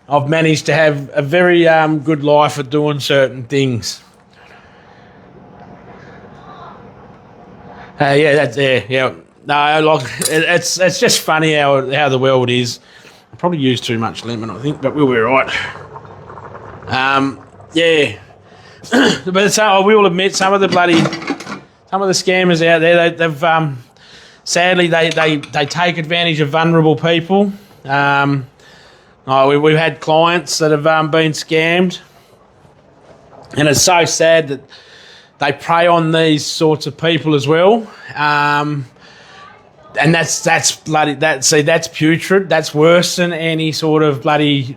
I've managed to have a very good life at doing certain things. Yeah. No, like it's just funny how the world is. I probably used too much lemon, I think, but we'll be right. Yeah. But so I will admit, some of the scammers out there, they've sadly they take advantage of vulnerable people. We've had clients that have been scammed, and it's so sad that they prey on these sorts of people as well. And that's bloody. That's putrid. That's worse than any sort of bloody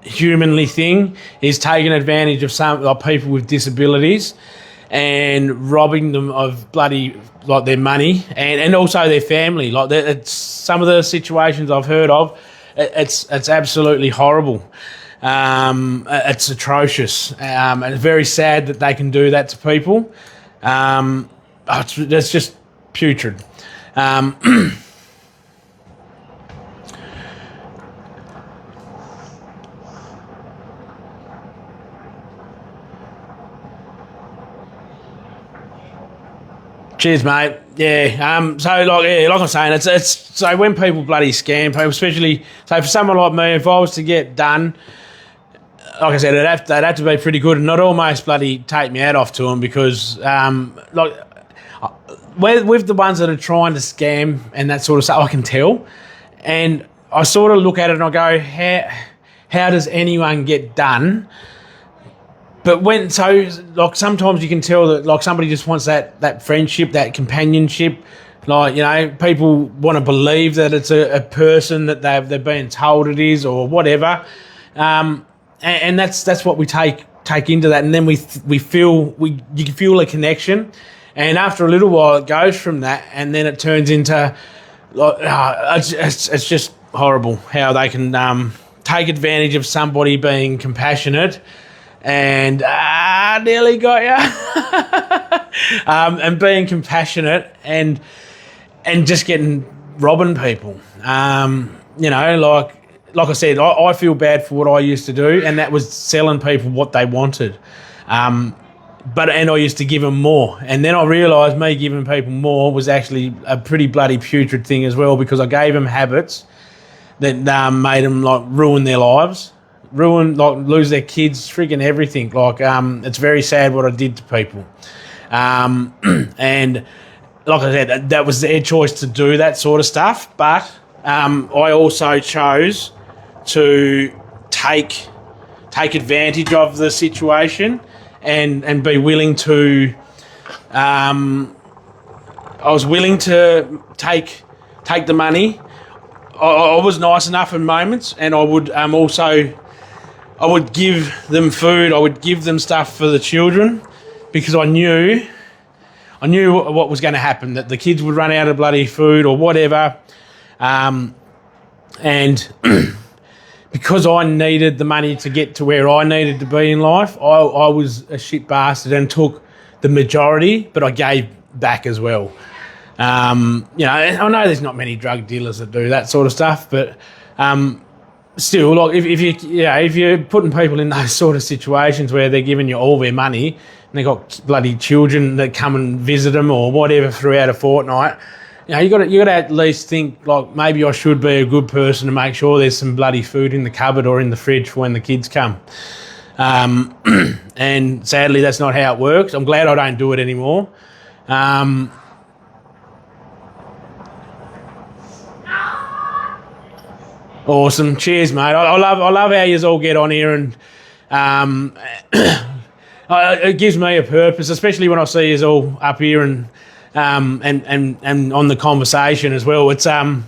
humanly thing. Is taking advantage of some people with disabilities and robbing them of bloody like their money and also their family. Like it's some of the situations I've heard of. It's absolutely horrible. It's atrocious. And it's very sad that they can do that to people. It's just putrid. Cheers, mate. Yeah. So like I'm saying, it's so when people bloody scam people, especially so for someone like me, if I was to get done, like I said, they'd have to be pretty good and not almost bloody take me out off to them because with the ones that are trying to scam and that sort of stuff, I can tell, and I sort of look at it and I go, how does anyone get done? But sometimes you can tell that like somebody just wants that friendship, that companionship. Like, you know, people want to believe that it's a person that they've been told it is or whatever. And that's what we take into that, and then you can feel a connection, and after a little while it goes from that, and then it turns into like it's just horrible how they can take advantage of somebody being compassionate and nearly got you and being compassionate and just robbing people. You know, like I said, I feel bad for what I used to do, and that was selling people what they wanted. And I used to give them more. And then I realised me giving people more was actually a pretty bloody putrid thing as well, because I gave them habits that made them like ruin their lives, lose their kids, freaking everything. Like it's very sad what I did to people. And like I said, that was their choice to do that sort of stuff. But I also chose to take advantage of the situation and be willing to I was willing to take the money. I was nice enough in moments, and I would I would give them food, I would give them stuff for the children, because I knew what was going to happen, that the kids would run out of bloody food or whatever. And because I needed the money to get to where I needed to be in life, I was a shit bastard and took the majority, but I gave back as well. I know there's not many drug dealers that do that sort of stuff, but still, like if you're putting people in those sort of situations where they're giving you all their money and they got bloody children that come and visit them or whatever throughout a fortnight, you got to at least think, like, maybe I should be a good person to make sure there's some bloody food in the cupboard or in the fridge for when the kids come. And sadly, that's not how it works. I'm glad I don't do it anymore. Awesome. Cheers, mate. I love how you all get on here, and it gives me a purpose, especially when I see you all up here and on the conversation as well. It's I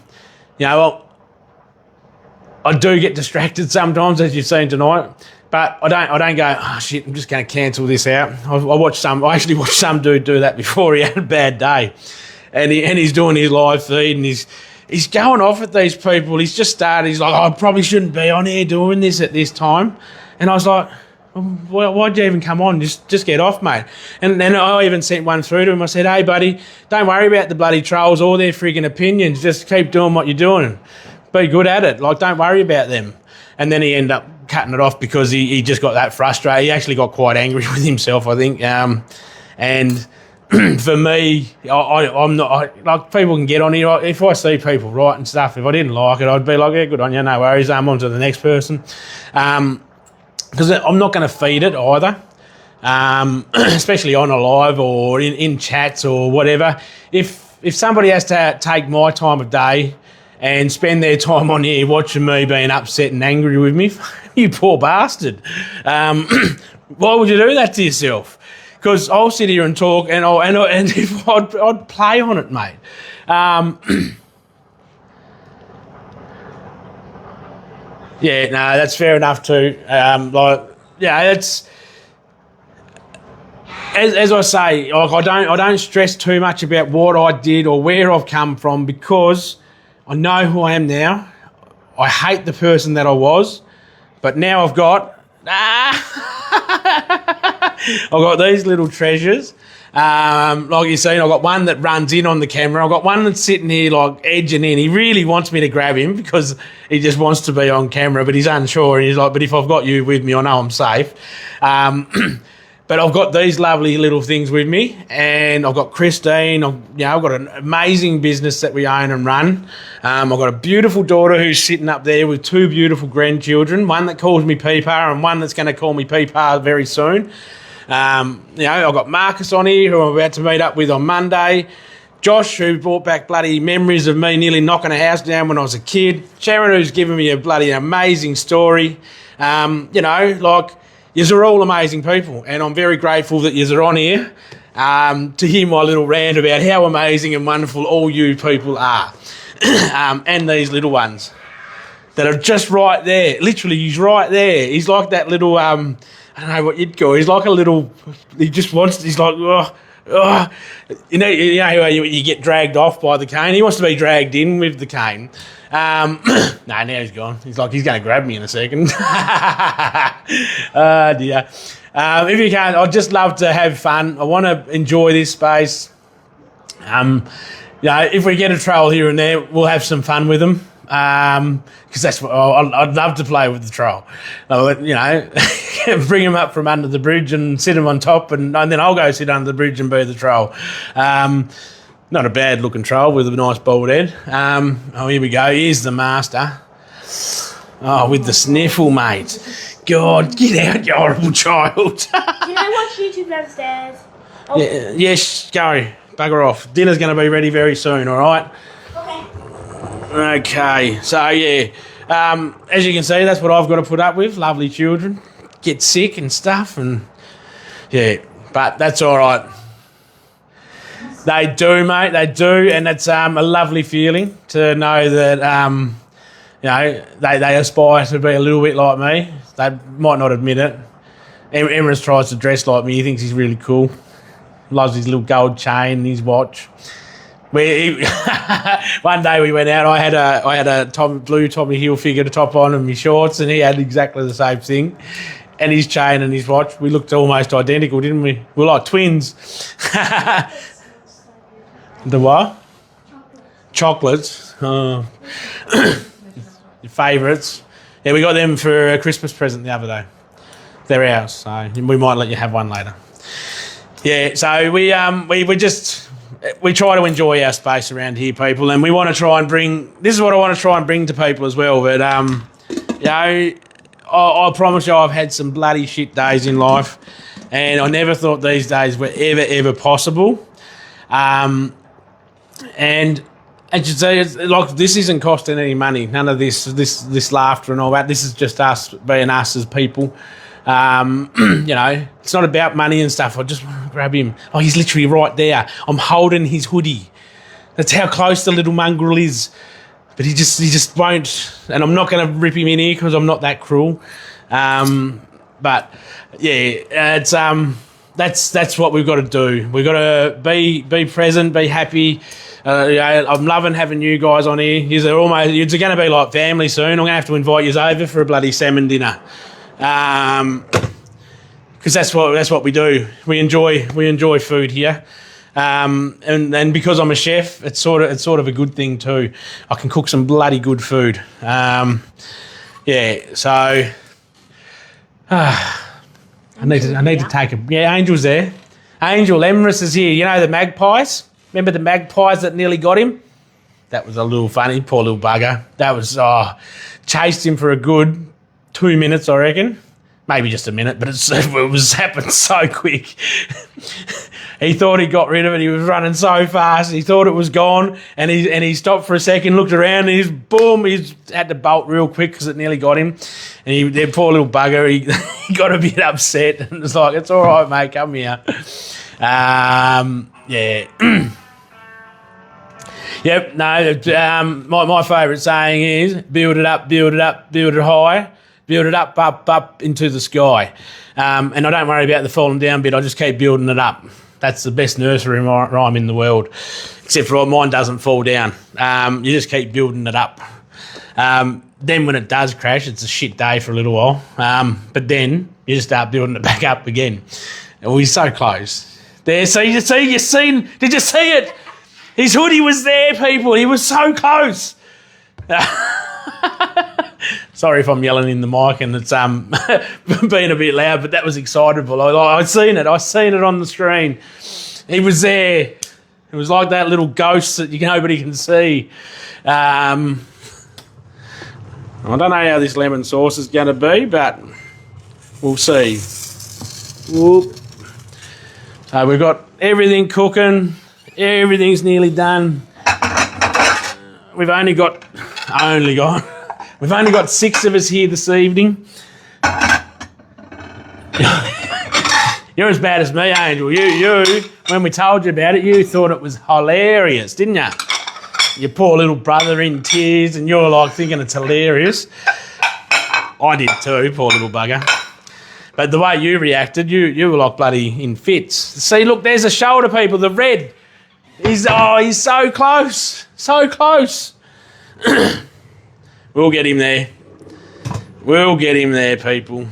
do get distracted sometimes, as you've seen tonight, but I don't go, oh shit, I'm just going to cancel this out. I actually watched some dude do that before. He had a bad day, and he's doing his live feed, and he's going off at these people. He's just started. He's like, I probably shouldn't be on here doing this at this time. And I was like, well, why'd you even come on? Just get off, mate. And then I even sent one through to him. I said, hey, buddy, don't worry about the bloody trolls or their frigging opinions. Just keep doing what you're doing. Be good at it. Like, don't worry about them. And then he ended up cutting it off because he just got that frustrated. He actually got quite angry with himself, I think. And for me, I'm not, like, people can get on here. If I see people writing stuff, if I didn't like it, I'd be like, yeah, good on you, no worries, I'm on to the next person. Because I'm not going to feed it either, especially on a live or in chats or whatever. If somebody has to take my time of day and spend their time on here watching me being upset and angry with me, you poor bastard. Why would you do that to yourself? Because I'll sit here and talk, and if I'd play on it, mate. Yeah, no, that's fair enough too. It's as I say, like, I don't stress too much about what I did or where I've come from, because I know who I am now. I hate the person that I was, but now I've got I've got these little treasures. Like you've seen, I've got one that runs in on the camera. I've got one that's sitting here, like, edging in. He really wants me to grab him because he just wants to be on camera, but he's unsure. And he's like, but if I've got you with me, I know I'm safe. But I've got these lovely little things with me, and I've got Christine. I've got an amazing business that we own and run. I've got a beautiful daughter who's sitting up there with two beautiful grandchildren, one that calls me Peepa and one that's going to call me Peepa very soon. I've got Marcus on here, who I'm about to meet up with on Monday. Josh, who brought back bloody memories of me nearly knocking a house down when I was a kid. Sharon, who's given me a bloody amazing story. Yous are all amazing people, and I'm very grateful that yous are on here to hear my little rant about how amazing and wonderful all you people are. And these little ones that are just right there. Literally, he's right there. He's like that little, I don't know what you'd call. He's like a little, he's like, oh. You know how you get dragged off by the cane? He wants to be dragged in with the cane. No, now he's gone. He's like, he's going to grab me in a second. Oh, dear. If you can, I'd just love to have fun. I want to enjoy this space. If we get a troll here and there, we'll have some fun with them. Because that's what I'd love to play with the troll. Bring him up from under the bridge and sit him on top, and then I'll go sit under the bridge and be the troll. Not a bad looking troll with a nice bald head. Here we go. Here's the master. Oh, with the sniffle, mate. God, get out, you horrible child. Can I watch YouTube downstairs? Oh. Yeah, yes, go. Bugger off. Dinner's going to be ready very soon, all right? Okay, so yeah, as you can see, that's what I've got to put up with. Lovely children get sick and stuff, and yeah, but that's all right. They do, mate. They do, and it's a lovely feeling to know that they aspire to be a little bit like me. They might not admit it, Emrys tries to dress like me. He thinks he's really cool. Loves his little gold chain and his watch. One day we went out. I had a blue Tommy Hilfiger top on and my shorts, and he had exactly the same thing, and his chain and his watch. We looked almost identical, didn't we? We were like twins. The what? Chocolates. Oh. Your favourites. Yeah, we got them for a Christmas present the other day. They're ours, so we might let you have one later. Yeah, so we try to enjoy our space around here, people, and we want to try and bring. This is what I want to try and bring to people as well. But you know, I promise you, I've had some bloody shit days in life, and I never thought these days were ever possible. And you see, it's like this isn't costing any money. None of this laughter and all that. This is just us being us as people. You know, it's not about money and stuff. I just want to grab him. Oh, he's literally right there. I'm holding his hoodie. That's how close the little mongrel is. But he just won't. And I'm not going to rip him in here because I'm not that cruel. But yeah, it's that's what we've got to do. We've got to be present, be happy. Yeah, I'm loving having you guys on here. You're going to be like family soon. I'm going to have to invite you over for a bloody salmon dinner. Because that's what we do. We enjoy food here, and because I'm a chef, it's sort of a good thing too. I can cook some bloody good food. Yeah, so I need to take a Angel's there. Angel Emrys is here. You know the magpies. Remember the magpies that nearly got him? That was a little funny, poor little bugger. That was chased him for a good 2 minutes, I reckon. Maybe just a minute, but it was happened so quick. He thought he got rid of it. He was running so fast. He thought it was gone, and he stopped for a second, looked around, and he had to bolt real quick because it nearly got him. And the poor little bugger, he got a bit upset, and it's like, it's all right, mate, come here. Yeah. Yep. No. My favourite saying is build it up, build it up, build it high. Build it up into the sky. And I don't worry about the falling down bit. I just keep building it up. That's the best nursery rhyme in the world. Except for mine doesn't fall down. You just keep building it up. Then when it does crash, it's a shit day for a little while. But then you just start building it back up again. And we're so close. There, did you see it? His hoodie was there, people. He was so close. Sorry if I'm yelling in the mic and it's being a bit loud, but that was excitable. I seen it on the screen. He was there. It was like that little ghost that nobody can see. I don't know how this lemon sauce is going to be, but we'll see. Whoop. So we've got everything cooking. Everything's nearly done. We've only got 6 of us here this evening. You're as bad as me, Angel. You, when we told you about it, you thought it was hilarious, didn't you? Your poor little brother in tears, and you're like thinking it's hilarious. I did too, poor little bugger. But the way you reacted, you were like bloody in fits. See, look, there's a shoulder, people, the red. He's so close. So close. We'll get him there. We'll get him there, people.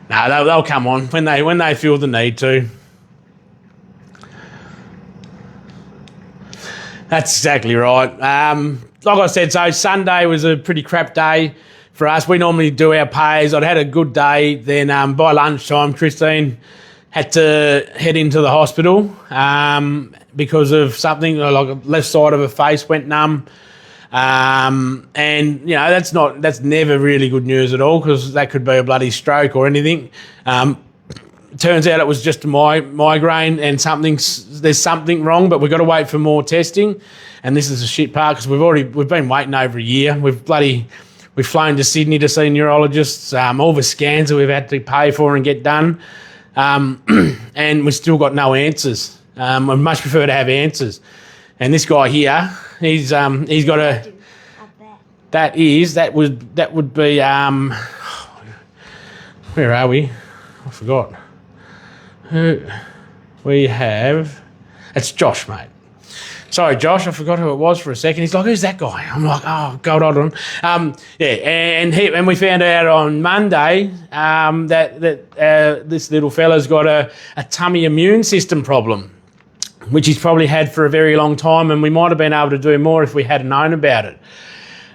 No, they'll come on when they feel the need to. That's exactly right. Like I said, so Sunday was a pretty crap day for us. We normally do our pays. I'd had a good day. Then by lunchtime, Christine had to head into the hospital because of something, like the left side of her face went numb. And you know, that's never really good news at all, because that could be a bloody stroke or anything. Turns out it was just a migraine, and there's something wrong, but we've got to wait for more testing. And this is a shit part, because we've been waiting over a year. We've flown to Sydney to see neurologists. All the scans that we've had to pay for and get done, and we've still got no answers. I'd much prefer to have answers. And this guy here, he's got a. That would be where are we? I forgot. Who we have? It's Josh, mate. Sorry, Josh, I forgot who it was for a second. He's like, who's that guy? I'm like, oh, God, hold on. And we found out on Monday that this little fella's got a tummy immune system problem, which he's probably had for a very long time, and we might have been able to do more if we had known about it.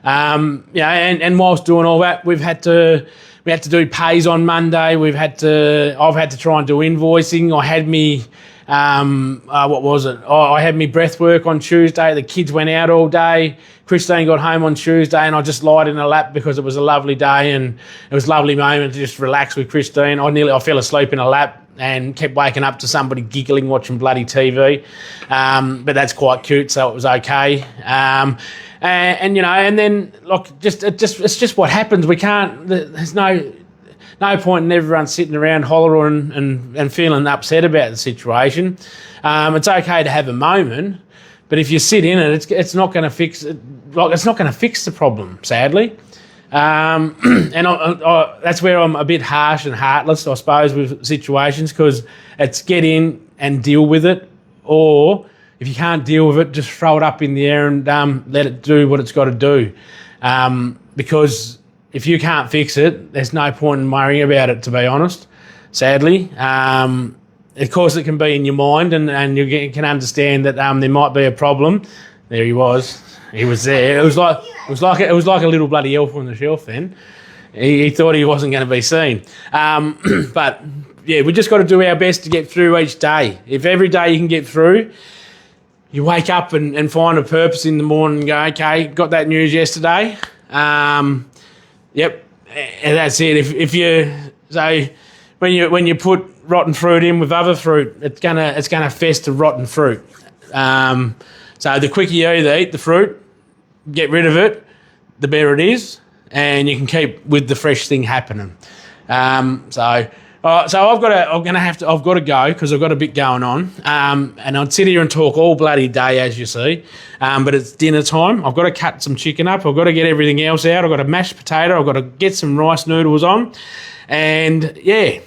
And whilst doing all that, we had to do pays on Monday. I've had to try and do invoicing. I had me, what was it? I had me breath work on Tuesday. The kids went out all day. Christine got home on Tuesday, and I just lied in her lap because it was a lovely day and it was a lovely moment to just relax with Christine. I fell asleep in her lap and kept waking up to somebody giggling watching bloody TV. But that's quite cute, so it was okay. And then look, it's just what happens. We can't. There's no point in everyone sitting around hollering and feeling upset about the situation. It's okay to have a moment, but if you sit in it, it's not going to fix it. Like, it's not going to fix the problem, sadly. And that's where I'm a bit harsh and heartless, I suppose, with situations, because it's get in and deal with it, or if you can't deal with it, just throw it up in the air and let it do what it's got to do. Because if you can't fix it, there's no point in worrying about it, to be honest, sadly. Of course, it can be in your mind, and you can understand that there might be a problem. There he was. He was there. It was like a little bloody elf on the shelf then. He thought he wasn't going to be seen. But, yeah, we just got to do our best to get through each day. If every day you can get through, you wake up and find a purpose in the morning and go, okay, got that news yesterday. Yep, and that's it. When you put rotten fruit in with other fruit, it's gonna fester rotten fruit. So the quicker you either eat the fruit, get rid of it, the better it is, and you can keep with the fresh thing happening. So I've got to go because I've got a bit going on. And I'd sit here and talk all bloody day, as you see. But it's dinner time. I've got to cut some chicken up. I've got to get everything else out. I've got a mashed potato. I've got to get some rice noodles on. And, yeah,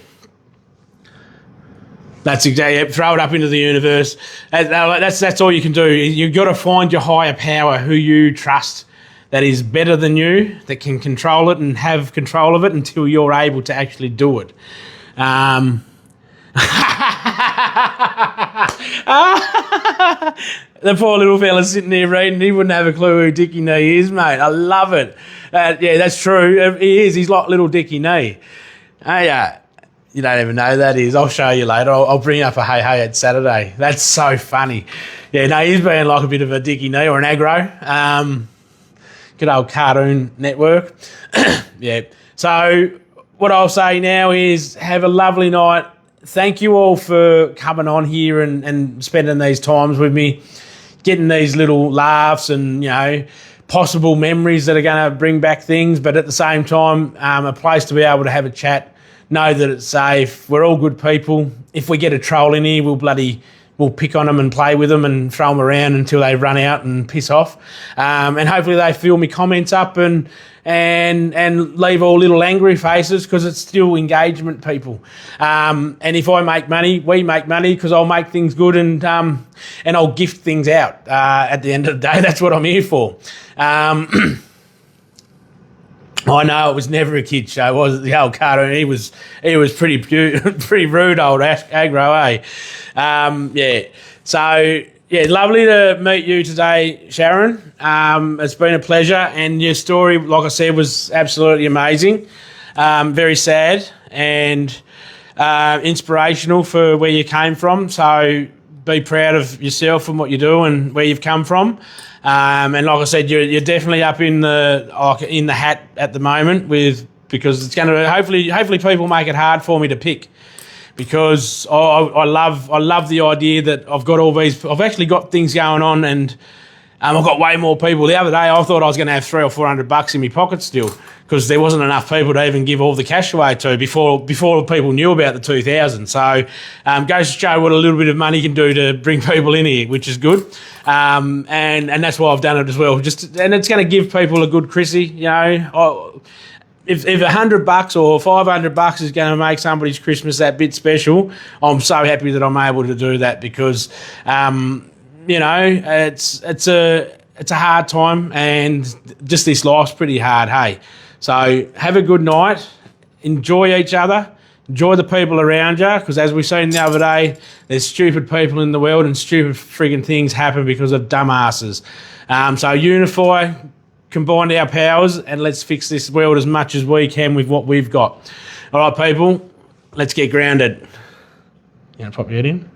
that's exactly it. Throw it up into the universe. That's all you can do. You've got to find your higher power, who you trust, that is better than you, that can control it and have control of it until you're able to actually do it. The poor little fella sitting there reading, he wouldn't have a clue who Dickie Knee is, mate. I love it. Yeah, that's true. He is. He's like little Dickie Knee. You don't even know who that is. I'll show you later. I'll bring up a hey at Saturday. That's so funny. Yeah, no, he's being like a bit of a Dickie Knee or an aggro. Good old Cartoon Network. Yeah. So what I'll say now is have a lovely night. Thank you all for coming on here and spending these times with me, getting these little laughs and, possible memories that are going to bring back things, but at the same time, a place to be able to have a chat, know that it's safe. We're all good people. If we get a troll in here, we'll pick on them and play with them and throw them around until they run out and piss off. And hopefully they fill me comments up and leave all little angry faces, because it's still engagement, people. And if I make money, we make money, because I'll make things good and I'll gift things out at the end of the day. That's what I'm here for. I know it was never a kid show, was it? The old cartoon. He was pretty rude, old aggro, eh? Yeah. So yeah, lovely to meet you today, Sharon. It's been a pleasure, and your story, like I said, was absolutely amazing. Very sad and inspirational for where you came from. So be proud of yourself and what you do and where you've come from. And like I said, you're definitely up in the hat at the moment because it's going to hopefully people make it hard for me to pick, because I love the idea that I've actually got things going on, and I've got way more people. The other day I thought I was going to have $300 or $400 in my pocket still, because there wasn't enough people to even give all the cash away to before people knew about the 2,000. So goes to show what a little bit of money can do to bring people in here, which is good. And that's why I've done it as well. And it's going to give people a good Chrissy, if $100 or $500 is going to make somebody's Christmas that bit special, I'm so happy that I'm able to do that because, you know, it's a hard time and just this life's pretty hard, hey. So have a good night, enjoy each other, enjoy the people around you because as we seen the other day, there's stupid people in the world and stupid frigging things happen because of dumbasses. So unify, combine our powers and let's fix this world as much as we can with what we've got. All right, people, let's get grounded. You want to pop your head in?